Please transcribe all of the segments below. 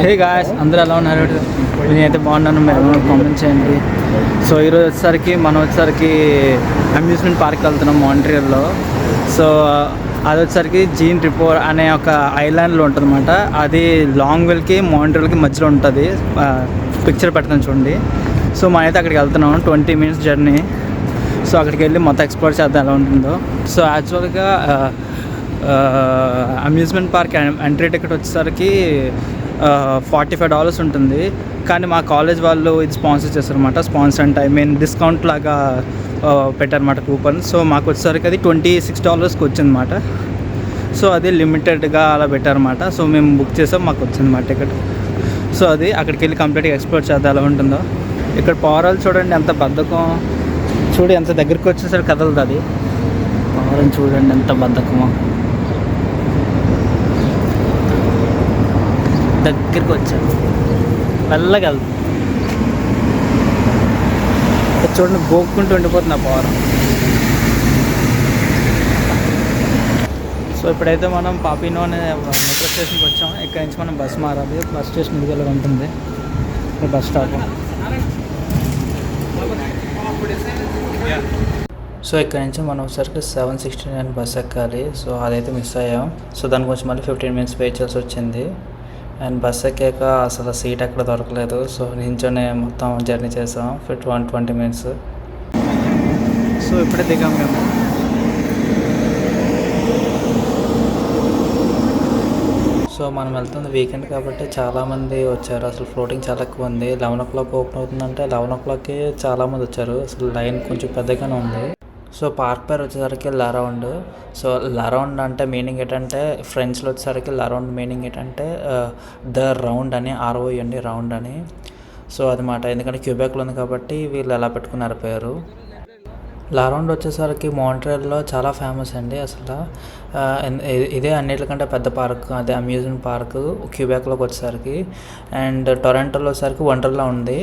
Hey guys, అందరూ ఎలా ఉన్నారు? నేనైతే బాగున్నాను, మీరు కామెంట్ చేయండి. సో ఈరోజు వచ్చేసరికి అమ్యూజ్మెంట్ పార్క్ వెళ్తున్నాం మాంట్రియల్లో. సో అది వచ్చేసరికి జీన్ రిపోర్ అనే ఒక ఐలాండ్లో ఉంటుంది అన్నమాట. అది లాంగ్వెల్కి మాంట్రియల్కి మధ్యలో ఉంటుంది. పిక్చర్ పెడతాను చూడండి. సో మనమైతే అక్కడికి వెళ్తున్నాం, 20 minutes జర్నీ. సో అక్కడికి వెళ్ళి మొత్తం ఎక్స్ప్లోర్ చేద్దాం ఎలా ఉంటుందో. సో యాక్చువల్గా అమ్యూజ్మెంట్ పార్క్ ఎంట్రీ టికెట్ వచ్చేసరికి $45 ఉంటుంది. కానీ మా కాలేజ్ వాళ్ళు ఇది స్పాన్సర్ చేస్తారన్నమాట. స్పాన్సర్ అంటే డిస్కౌంట్ లాగా పెట్టారన్నమాట కూపన్. సో మాకు వచ్చేసరికి అది $26కి వచ్చిందన్నమాట. సో అది లిమిటెడ్గా అలా పెట్టారన్నమాట. సో మేము బుక్ చేసాం, మాకు వచ్చిందన్నమాట టికెట్. సో అది అక్కడికి వెళ్ళి కంప్లీట్గా ఎక్స్ప్లోర్ చేద్దాం ఎలా ఉంటుందో. ఇక్కడ పావురాలు చూడండి ఎంత బద్ధకం, ఎంత దగ్గరికి వచ్చేసరికి కదలదు అది. పావురం చూడండి ఎంత బద్ధకమో, దగ్గరికి వచ్చాను మెల్లగా వెళ్తాను. చూడండి గోక్కుంటూ ఉండిపోతుంది ఆ పవర్. సో ఇప్పుడైతే మనం పాపినో అనే మెట్రో స్టేషన్కి వచ్చాం. ఇక్కడ నుంచి మనం బస్ మారాలి. బస్ స్టేషన్ ఇదిగోలా ఉంటుంది, బస్ స్టాప్. సో ఇక్కడ నుంచి మనం ఒకసారికి 769 బస్ ఎక్కాలి. సో అదైతే మిస్ అయ్యాం. సో దాని గురించి మళ్ళీ 15 minutes వెయిట్ చేయాల్సి వచ్చింది. అండ్ బస్ ఎక్కాక అసలు సీట్ ఎక్కడ దొరకలేదు. సో నించోనే మొత్తం జర్నీ చేసాం 20 minutes. సో ఇప్పుడే దిగాం మేము. సో మనం వెళ్తుంది వీకెండ్ కాబట్టి చాలామంది వచ్చారు. అసలు ఫ్లోటింగ్ చాలా ఎక్కువ ఉంది. 11 o'clock ఓపెన్ అవుతుందంటే 11 o'clockకి చాలామంది వచ్చారు. అసలు లైన్ కొంచెం పెద్దగానే ఉంది. సో పార్క్ పేరు వచ్చేసరికి లరౌండ్. సో లరౌండ్ అంటే మీనింగ్ ఏంటంటే, ఫ్రెంచ్లో వచ్చేసరికి లరౌండ్ మీనింగ్ ఏంటంటే ద రౌండ్ అని, ROUND రౌండ్ అని. సో అదన్నమాట. ఎందుకంటే క్యూబెక్లో ఉంది కాబట్టి వీళ్ళు ఎలా పెట్టుకున్నారు పేరు. లరౌండ్ వచ్చేసరికి మాంట్రియల్లో చాలా ఫేమస్ అండి. అసలు ఇదే అన్నిటికంటే పెద్ద పార్క్, అదే అమ్యూజ్మెంట్ పార్క్ క్యూబెక్లోకి వచ్చేసరికి. అండ్ టొరంటోలో వచ్చేసరికి వండర్లా ఉంది.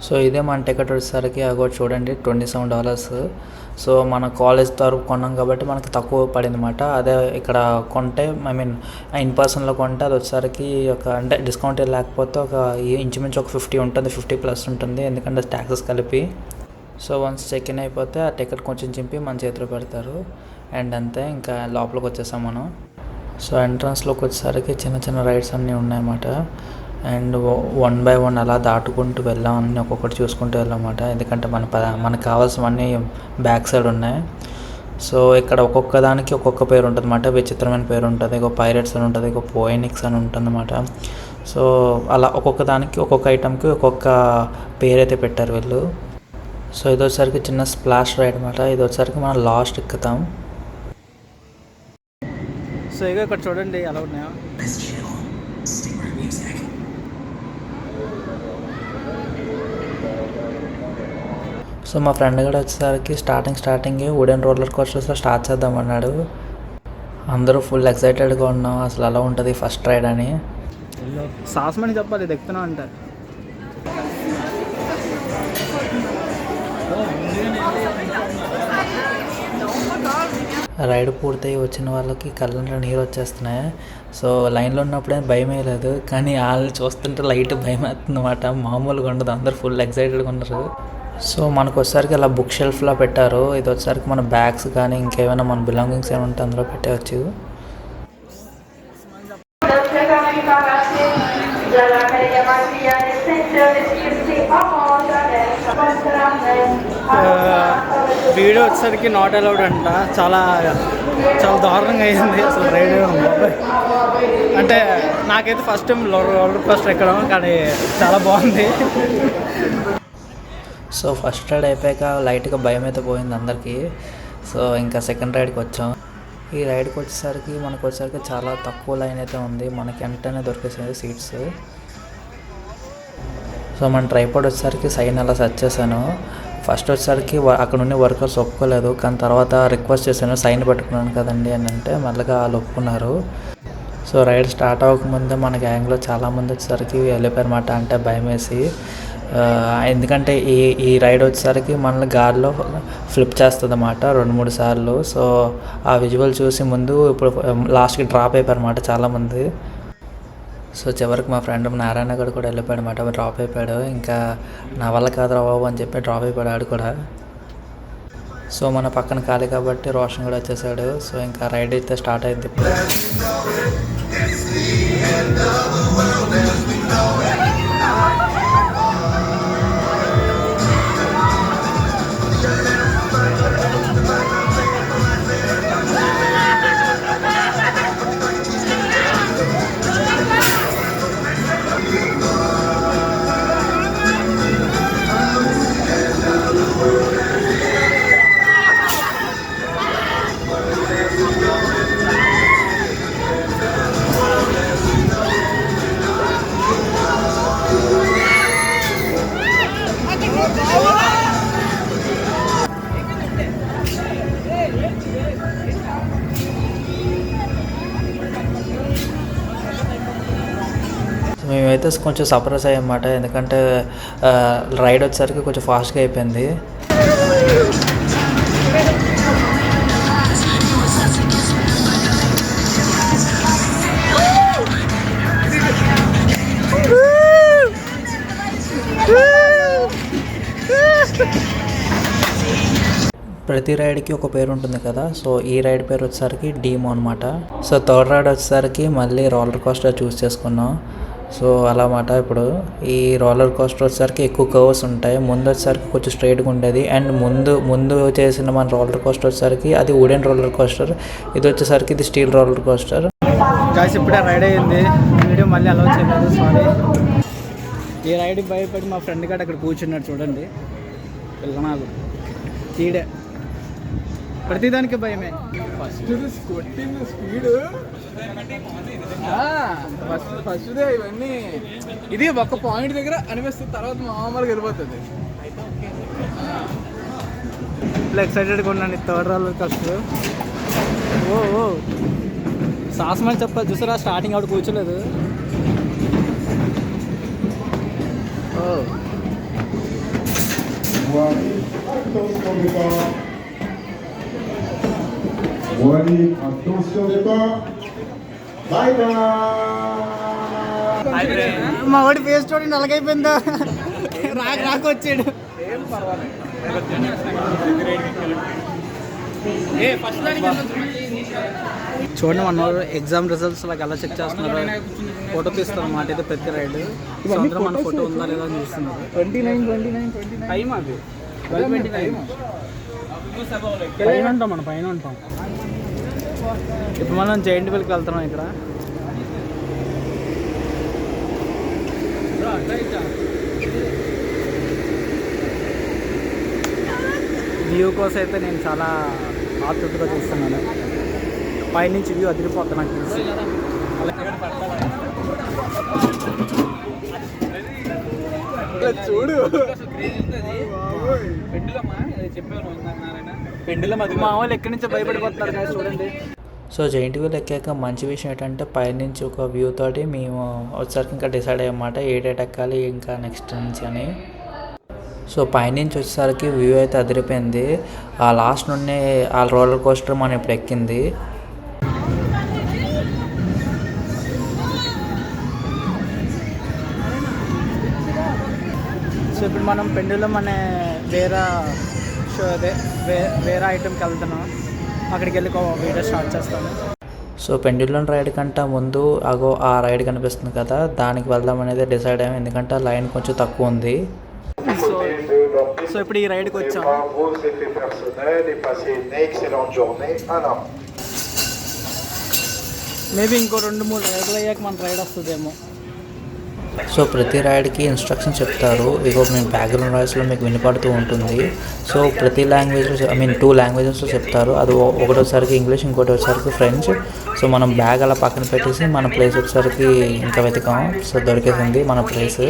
సో ఇదే మన టికెట్ వచ్చేసరికి అగో చూడండి $27. సో మన కాలేజ్ తరపు కొన్నాం కాబట్టి మనకి తక్కువ పడింది అన్నమాట. అదే ఇక్కడ కొంటే ఇన్ పర్సన్లో కొంటే అది వచ్చేసరికి అంటే డిస్కౌంట్ లేకపోతే ఇంచుమించు ఒక 50 ఉంటుంది, 50+ ఉంటుంది, ఎందుకంటే ట్యాక్సెస్ కలిపి. సో వన్స్ చెక్ ఇన్ అయిపోతే ఆ టికెట్ కొంచెం చింపి మన చేతిలో పెడతారు. అండ్ అంతే, ఇంకా లోపలికి వచ్చేసాం మనం. సో ఎంట్రన్స్లోకి వచ్చేసరికి చిన్న చిన్న రైడ్స్ అన్నీ ఉన్నాయన్నమాట. అండ్ 1 by 1 అలా దాటుకుంటూ వెళ్ళాం, అన్నీ ఒక్కొక్కటి చూసుకుంటూ వెళ్ళామన్నమాట. ఎందుకంటే మనకు కావాల్సినవన్నీ బ్యాక్ సైడ్ ఉన్నాయి. సో ఇక్కడ ఒక్కొక్క దానికి ఒక్కొక్క పేరు ఉంటుంది అన్నమాట. విచిత్రమైన పేరు ఉంటుంది. ఒక పైరేట్స్ అని ఉంటుంది, ఒక పోయినిక్స్ అని ఉంటుంది అన్నమాట. సో అలా ఒక్కొక్క దానికి ఒక్కొక్క ఐటమ్కి ఒక్కొక్క పేరైతే పెట్టారు వీళ్ళు. సో ఇది వచ్చేసరికి చిన్న స్ప్లాష్ రైడ్ అనమాట. ఇది వచ్చేసరికి మనం లాస్ట్ ఎక్కుతాం. సో ఇక ఇక్కడ చూడండి ఎలా ఉన్నాయో. సో మా ఫ్రెండ్ కూడా వచ్చేసరికి స్టార్టింగ్ వుడెన్ రోలర్ కోస్టర్స్లో స్టార్ట్ చేద్దామన్నాడు. అందరూ ఫుల్ ఎక్సైటెడ్గా ఉన్నాం, అసలు అలా ఉంటుంది ఫస్ట్ రైడ్ అని. సాహసమని చెప్పాలి, ఇది ఎక్కుతున్నా అంటే. రైడ్ పూర్తయి వచ్చిన వాళ్ళకి కళ్ళంలో నీరు వచ్చేస్తున్నాయి. సో లైన్లో ఉన్నప్పుడే భయం లేదు, కానీ వాళ్ళు చూస్తుంటే లైట్ భయం వేస్తుంది అన్నమాట. మామూలుగా ఉండదు, అందరు ఫుల్ ఎక్సైటెడ్గా ఉన్నారు. సో మనకు వచ్చేసరికి అలా బుక్ షెల్ఫ్లో పెట్టారు. ఇది వచ్చేసరికి మన బ్యాగ్స్ కానీ ఇంకేమైనా మన బిలాంగింగ్స్ ఏమైనా ఉంటే అందులో పెట్టవచ్చు. వీడియో వచ్చేసరికి నాట్ అలౌడ్ అంట. చాలా దారుణంగా అయింది అసలు రైడ్. అంటే నాకైతే ఫస్ట్ టైం రోలర్ కోస్టర్ ఎక్కడం, కానీ చాలా బాగుంది. సో ఫస్ట్ రైడ్ అయిపోయాక లైట్గా భయం అయితే పోయింది అందరికీ. సో ఇంకా సెకండ్ రైడ్కి వచ్చాం. ఈ రైడ్కి వచ్చేసరికి చాలా తక్కువ లైన్ అయితే ఉంది. మనకి వెంటనే దొరికేసింది సీట్స్. సో మన ట్రైపాడ్ వచ్చేసరికి సైన్ అలా సెర్చ్ చేశాను. ఫస్ట్ వచ్చేసరికి అక్కడ ఉండే వర్కర్స్ ఒప్పుకోలేదు, కానీ తర్వాత రిక్వెస్ట్ చేశాను, సైన్ పెట్టుకున్నాను కదండి అని అంటే మెల్లగా వాళ్ళు ఒప్పుకున్నారు. సో రైడ్ స్టార్ట్ అవ్వకముందే మన గ్యాంగ్లో చాలామంది వచ్చేసరికి వెళ్ళిపోయారన్నమాట, అంటే భయం వేసి. ఎందుకంటే ఈ రైడ్ వచ్చేసరికి మనల్ని గాల్లో ఫ్లిప్ చేస్తుంది అన్నమాట 2-3 సార్లు. సో ఆ విజువల్ చూసి ముందు ఇప్పుడు లాస్ట్కి డ్రాప్ అయిపోయారన్నమాట చాలామంది. సో చివరికి మా ఫ్రెండ్ నారాయణ గడు కూడా వెళ్ళిపోయాడు అన్నమాట, డ్రాప్ అయిపోయాడు. ఇంకా నా వల్ల కాదురా బాబు అని చెప్పి డ్రాప్ అయిపోయాడు ఆడు కూడా. సో మన పక్కన ఖాళీ కాబట్టి రోషన్ కూడా వచ్చేసాడు. సో ఇంకా రైడ్ అయితే స్టార్ట్ అయింది. మేమైతే కొంచెం సర్ప్రైజ్ అయ్యామన్నమాట, ఎందుకంటే రైడ్ వచ్చేసరికి కొంచెం ఫాస్ట్గా అయిపోయింది. ప్రతి రైడ్కి ఒక పేరు ఉంటుంది కదా, సో ఈ రైడ్ పేరు వచ్చేసరికి డీమో అనమాట. సో థర్డ్ రైడ్ వచ్చేసరికి మళ్ళీ రోలర్ కోస్టర్ చూస్ చేసుకున్నాం. సో అలా మాట. ఇప్పుడు ఈ రోలర్ కోస్టర్ వచ్చేసరికి ఎక్కువ కర్వ్స్ ఉంటాయి. ముందు వచ్చేసరికి కొంచెం స్ట్రైట్గా ఉండేది, అండ్ ముందు చేసిన మన రోలర్ కోస్టర్ వచ్చేసరికి అది వుడెన్ రోలర్ కోస్టర్, ఇది వచ్చేసరికి ఇది స్టీల్ రోలర్ కోస్టర్. గాయస్ ఇప్పుడే రైడ్ అయ్యింది, వీడియో మళ్ళీ అలౌ చేయలేదు, సారీ. ఈ రైడ్కి భయపడి మా ఫ్రెండ్ గారు అక్కడ కూర్చున్నాడు చూడండి, పిల్లనాలు తీడే ప్రతిదానికి భయమే. ఫస్ట్ కొట్టిన స్పీడ్ ఫస్ట్దే ఇవన్నీ, ఇది ఒక పాయింట్ దగ్గర అనిపిస్తుంది, తర్వాత మామూలుగా వెళ్ళిపోతుంది. ఇట్లా ఎక్సైటెడ్గా ఉన్నాను. థర్డ్ రోలర్ కోస్టర్ ఓ సాహసమని చెప్పాలి చూసారా, స్టార్టింగ్ ఆవిడ కూర్చోలేదు. మా వాడి ఫేస్ చూడండి అలాగైపోయిందా, రాకొచ్చాడు. చూడండి మన ఎగ్జామ్ రిజల్ట్స్ లాగా ఎలా చెక్ చేస్తున్నారు, ఫోటో తీస్తారు అన్నమాట. ఇది ప్రతి రైడ్ అందరూ మన ఫోటో ఉందా లేదా అని చూస్తున్నారు. 29 టైం అది 12:29 పైన ఉంటాం, మనం పైన ఉంటాం. ఇప్పుడు మనం జైంట్ వీల్కి వెళ్తున్నాం. ఇక్కడ వ్యూ కోసం అయితే నేను చాలా ఆతృతగా చూస్తున్నాను. పైనుంచి వ్యూ అదిరిపోతుంది నాకు తెలిసి. చూడు మా వాళ్ళు ఎక్కడి నుంచో భయపడిపోతున్నారు కదా చూడండి. సో జైంట్ వీల్ ఎక్కాక మంచి విషయం ఏంటంటే పైనుంచి ఒక వ్యూ తోటి మేము వచ్చేసరికి ఇంకా డిసైడ్ అయ్యమాట ఏటేట్ ఎక్కాలి ఇంకా నెక్స్ట్ నుంచి అని. సో పైనుంచి వచ్చేసరికి వ్యూ అయితే అదిరిపోయింది. ఆ లాస్ట్ నుండి ఆ రోలర్ కోస్టర్ మనం ఇప్పుడు ఎక్కింది. సో ఇప్పుడు మనం పెండులం అనే వేరే ఐటెంకి వెళ్తున్నాం. అక్కడికి వెళ్ళి వీడియో స్టార్ట్ చేస్తాము. సో పెండ్యులం రైడ్ కంటే ముందు ఆ రైడ్ కనిపిస్తుంది కదా, దానికి వెళ్దాం అనేది డిసైడ్ అయ్యాం, ఎందుకంటే లైన్ కొంచెం తక్కువ ఉంది. సో ఇప్పుడు ఈ రైడ్కి వచ్చాం. మేబీ ఇంకో 2-3 రైడ్లు అయ్యాక మన రైడ్ వస్తుందేమో. సో ప్రతి రైడ్కి ఇన్స్ట్రక్షన్స్ చెప్తారు, ఇగో మీ బ్యాక్గ్రౌండ్ వాయిస్లో మీకు వినపడుతూ ఉంటుంది. సో ప్రతి లాంగ్వేజ్లో 2 లాంగ్వేజెస్లో చెప్తారు. అది ఒకటోసారికి ఇంగ్లీష్, ఇంకోటి వచ్చేసరికి ఫ్రెంచ్. సో మనం బ్యాగ్ అలా పక్కన పెట్టేసి మన ప్లేస్ వచ్చేసరికి ఇంకా వెతికాం. సో దొరికేసింది మన ప్లేస్.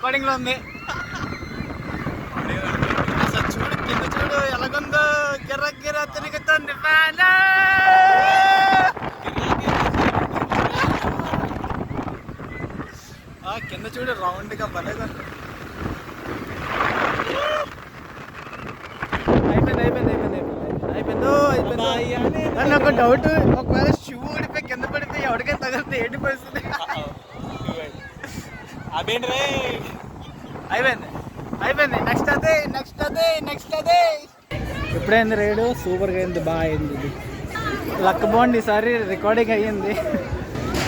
రికార్డింగ్ లో ఉంది. అసలు చూడు కింద చూడు ఎలాగుందో, గిర్ర గిర్ర తిరుగుతుంది ఫ్యాన్. కింద చూడు రౌండ్ గా భలేగా. అయిపోయింది. ఒక డౌట్, ఒకవేళ షూ ఊడిపోయి కింద పడితే ఎవరికైనా తగిలితే ఏంటి పరిస్థితి? అయిపోయింది. నెక్స్ట్ అదే. ఎప్పుడైంది రైడు? సూపర్గా అయింది, బాగా అయింది. ఇది లక్ బాగుంది, ఈసారి రికార్డింగ్ అయ్యింది.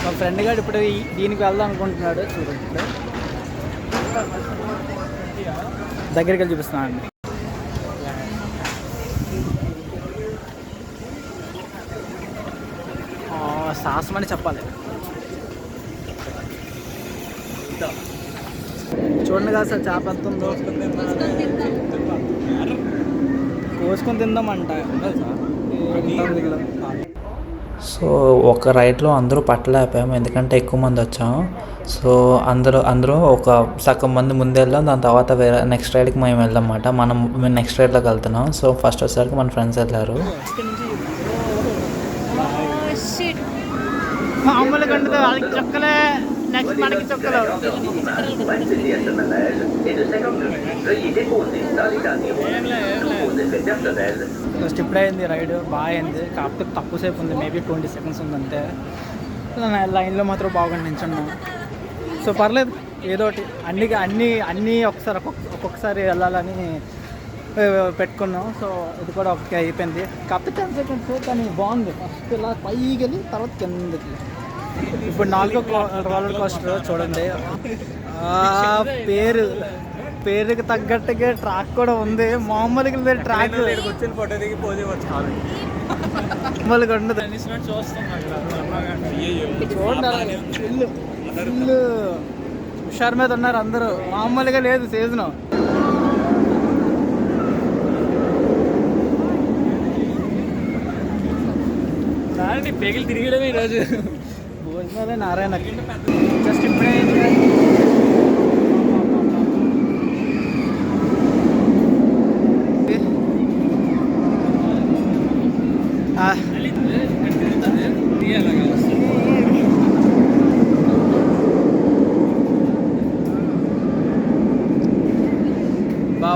మా ఫ్రెండ్ గారు ఇప్పుడు దీనికి వెళ్దాం అనుకుంటున్నాడు. చూడండి ఇప్పుడు దగ్గరికి వెళ్ళి చూపిస్తున్నాను అండి. సాహసం అని చెప్పాలి. చూడండి కదా సార్, చేప ఎంత ఉందో. కోసుకొని తిందామంట. సో ఒక రైడ్లో అందరూ పట్టలేకపోయాము, ఎందుకంటే ఎక్కువ మంది వచ్చాం. సో అందరూ ఒక సగం మంది ముందు వెళ్ళాం, దాని తర్వాత వేరే నెక్స్ట్ రైడ్కి మేము వెళ్ళాం అన్నమాట. మేము నెక్స్ట్ రైడ్లోకి వెళ్తున్నాం. సో ఫస్ట్ వచ్చేసరికి మన ఫ్రెండ్స్ వెళ్ళారు. మామూలుగా ఉండదు వాళ్ళకి చొక్కలే, నెక్స్ట్ మనకి చొక్కలు. ఫస్ట్ ఇప్పుడైంది రైడ్, బాగా అయింది. కాకపోతే తక్కువ సేపు ఉంది, మేబీ 20 seconds ఉందంటే. లైన్లో మాత్రం బాగా నించున్నాం. సో పర్లేదు, ఏదోటి అన్నీ ఒక్కొక్కసారి వెళ్ళాలని పెట్టుకున్నాం. సో ఇది కూడా ఒకటి అయిపోయింది. కాకపోతే 10 seconds కానీ బాగుంది. ఫస్ట్ ఇలా పైకి వెళ్ళి తర్వాత కిందకి. ఇప్పుడు 4వ రోలర్ కోస్టర్ చూడండి. పేరుకి తగ్గట్టుగా ట్రాక్ కూడా ఉంది. మామూలుగా లేదు ట్రాక్. వచ్చిన ఫోటో దిగి పోతే మామూలుగా ఉండదు. చూడండి ఫుల్ హుషారు మీద ఉన్నారు అందరూ. మామూలుగా లేదు సీజన్. పేగిలు తిరిగడమే ఈరోజు. భోజనాలే నారాయణ. జస్ట్ ఇప్పుడే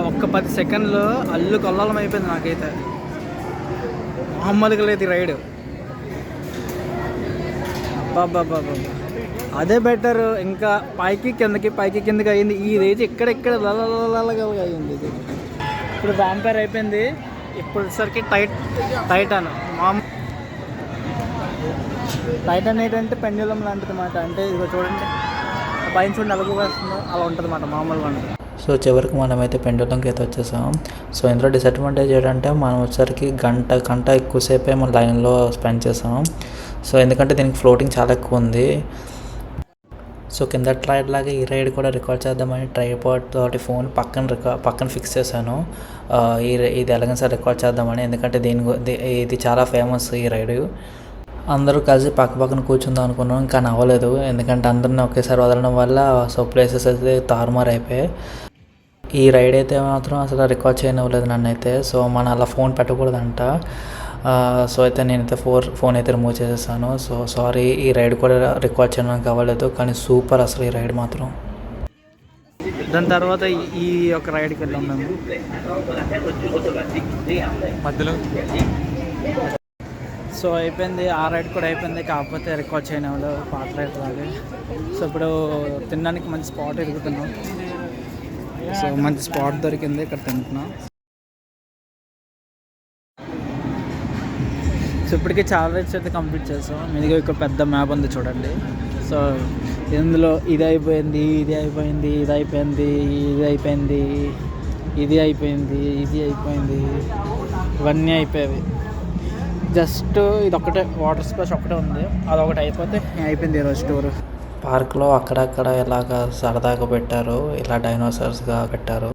ఒక్క 10 సెకండ్లు అల్లు కొల్లాలం అయిపోయింది నాకైతే. మామూలుగా లేదు ఈ రైడ్. బాబా అదే బెటర్. ఇంకా పైకి కిందకి అయింది. ఇదైతే ఇక్కడ లలగా అయింది. ఇది ఇప్పుడు వ్యాంపైర్ అయిపోయింది. ఇప్పుడు సరికి టైటాన్ ఏంటంటే పెండ్యులం లాంటిది అన్నమాట. అంటే ఇది చూడండి, పైన చూడండి నలుగు వేస్తుందో అలా ఉంటుంది అన్నమాట మామూలుగా. సో చివరికి మనమైతే పెండులంకి అయితే వచ్చేసాం. సో ఇందులో డిసడ్వాంటేజ్ ఏంటంటే మనం వచ్చేసరికి గంట ఎక్కువసేపే మన లైన్లో స్పెండ్ చేసాం. సో ఎందుకంటే దీనికి ఫ్లోటింగ్ చాలా ఎక్కువ ఉంది. సో కింద రైడ్ లాగా ఈ రైడ్ కూడా రికార్డ్ చేద్దామని ట్రైపాడ్ తోటి ఫోన్ పక్కన ఫిక్స్ చేశాను. ఇది ఎలాగైనా సరే రికార్డ్ చేద్దామని, ఎందుకంటే ఇది చాలా ఫేమస్ ఈ రైడ్. అందరూ కలిసి పక్కన కూర్చుందాం అనుకున్నాం, కానీ అవ్వలేదు. ఎందుకంటే అందరిని ఒకేసారి వదలడం వల్ల సో ప్లేసెస్ అయితే తారుమారు అయిపోయాయి. ఈ రైడ్ అయితే మాత్రం అసలు రికార్డ్ చేయనివ్వలేదు నన్ను అయితే. సో మనం అలా ఫోన్ పెట్టకూడదంట. సో అయితే నేనైతే ఫోన్ అయితే రిమూవ్ చేసేసాను. సో సారీ, ఈ రైడ్ కూడా రికార్డ్ చేయడానికి అవ్వలేదు, కానీ సూపర్ అసలు ఈ రైడ్ మాత్రం. దాని తర్వాత ఈ ఒక రైడ్కి వెళ్ళాం మేము మధ్యలో. సో అయిపోయింది, ఆ రైడ్ కూడా అయిపోయింది. కాకపోతే రికార్డ్ చేయని వాళ్ళు పాత రైడ్ లాగే. సో ఇప్పుడు తినడానికి మంచి స్పాట్ ఎదుగుతున్నాం. సో మంచి స్పాట్ దొరికింది, ఇక్కడ తింటున్నాం. సో ఇప్పటికే చాలా రైడ్స్ అయితే కంప్లీట్ చేసాం. మీదిగా ఇక్కడ పెద్ద మ్యాప్ ఉంది చూడండి. సో ఇందులో ఇది అయిపోయింది, ఇవన్నీ అయిపోయాయి. జస్ట్ ఇది ఒకటే వాటర్ స్ప్లాష్ ఒకటే ఉంది, అదొకటి అయిపోతే అయిపోయింది ఈరోజు టూర్. పార్క్లో అక్కడక్కడ ఇలాగ సరదాగా పెట్టారు, ఇలా డైనోసార్స్గా పెట్టారు.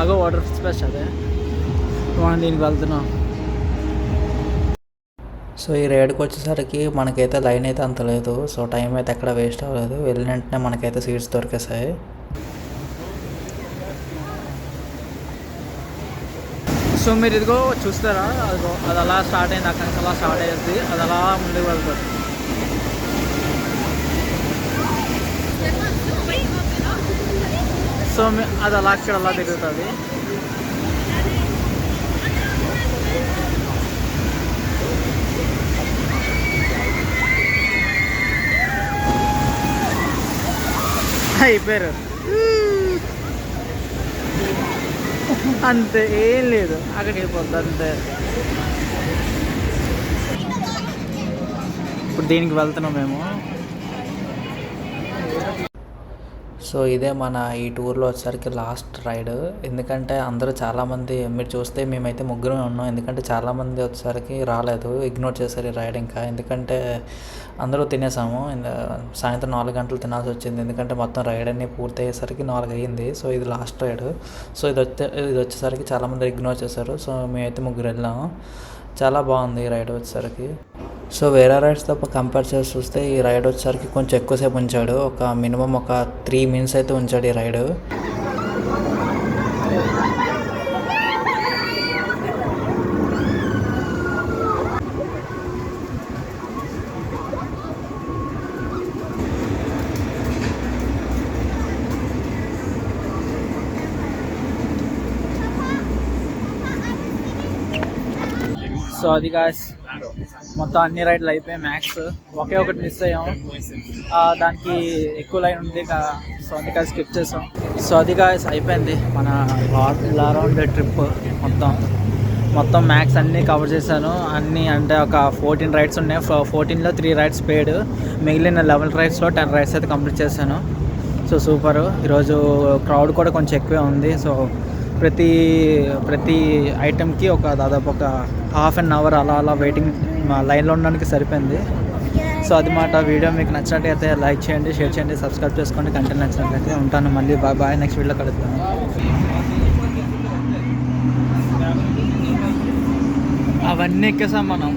అగో వాటర్ స్ప్లాష్, అదే మనం దీనికి వెళ్తున్నాం. సో ఈ రైడ్కి వచ్చేసరికి మనకైతే లైన్ అయితే అంత లేదు. సో టైం అయితే ఎక్కడ వేస్ట్ అవ్వలేదు. వెళ్ళిన వెంటనే మనకైతే సీట్స్ దొరికేసాయి. సో మీరు ఇదిగో చూస్తారా, అదిగో అది అలా స్టార్ట్ అయింది, అక్కడి నుంచి అలా స్టార్ట్ అయ్యింది, అది అలా ముందుకు వెళ్తుంది. సో అది అలా ఇక్కడ అలా దిగుతుంది. అయిపోయారు అంతే, ఏం లేదు, అక్కడికి వెళ్ళిపోద్ది అంతే. ఇప్పుడు దీనికి వెళ్తున్నాం మేము. సో ఇదే మన ఈ టూర్లో వచ్చేసరికి లాస్ట్ రైడ్. ఎందుకంటే అందరూ చాలామంది మీరు చూస్తే మేమైతే ముగ్గురం ఉన్నాం. ఎందుకంటే చాలామంది వచ్చేసరికి రాలేదు, ఇగ్నోర్ చేశారు ఈ రైడ్. ఇంకా ఎందుకంటే అందరూ తినేసాము. సాయంత్రం 4 గంటలు తినాల్సి వచ్చింది, ఎందుకంటే మొత్తం రైడ్ అన్నీ పూర్తి అయ్యేసరికి 4 అయ్యింది. సో ఇది లాస్ట్ రైడ్. సో ఇది వచ్చేసరికి చాలామంది ఇగ్నోర్ చేశారు. సో మేమైతే ముగ్గురు వెళ్ళాము. చాలా బాగుంది ఈ రైడ్ వచ్చేసరికి. సో వేరే రైడ్స్తో కంపేర్ చేసి చూస్తే ఈ రైడ్ వచ్చేసరికి కొంచెం ఎక్కువసేపు ఉంచాడు. ఒక మినిమం ఒక 3 మినిట్స్ అయితే ఉంచాడు ఈ రైడ్. సో అది గాయ్స్, మొత్తం అన్ని రైడ్లు అయిపోయాయి. మ్యాక్స్ ఒకే ఒకటి మిస్ అయ్యాం, దానికి ఎక్కువ లైన్ ఉంది, సో అందుకని స్కిప్ చేసాం. సో అది గాయ్స్ అయిపోయింది మన అరౌండ్ ట్రిప్. మొత్తం మ్యాక్స్ అన్నీ కవర్ చేశాను. అన్నీ అంటే ఒక 14 రైడ్స్ ఉన్నాయి. 14లో 3 రైడ్స్ పెయిడ్, మిగిలిన 11 రైడ్స్లో 10 రైడ్స్ అయితే కంప్లీట్ చేశాను. So super. ఈరోజు క్రౌడ్ కూడా కొంచెం ఎక్కువే ఉంది. సో ప్రతి ఐటెంకి దాదాపు ఒక ½ అన్ అవర్ అలా వెయిటింగ్ లైన్లో ఉండడానికి సరిపోయింది. సో అది మాట. వీడియో మీకు నచ్చినట్టయితే లైక్ చేయండి, షేర్ చేయండి, సబ్స్క్రైబ్ చేసుకోండి. కంటెంట్ నచ్చినట్లయితే ఉంటాను. మళ్ళీ బాయ్. నెక్స్ట్ వీడియోలో కలుద్దాం. అవన్నీ ఎక్కేసాం మనం.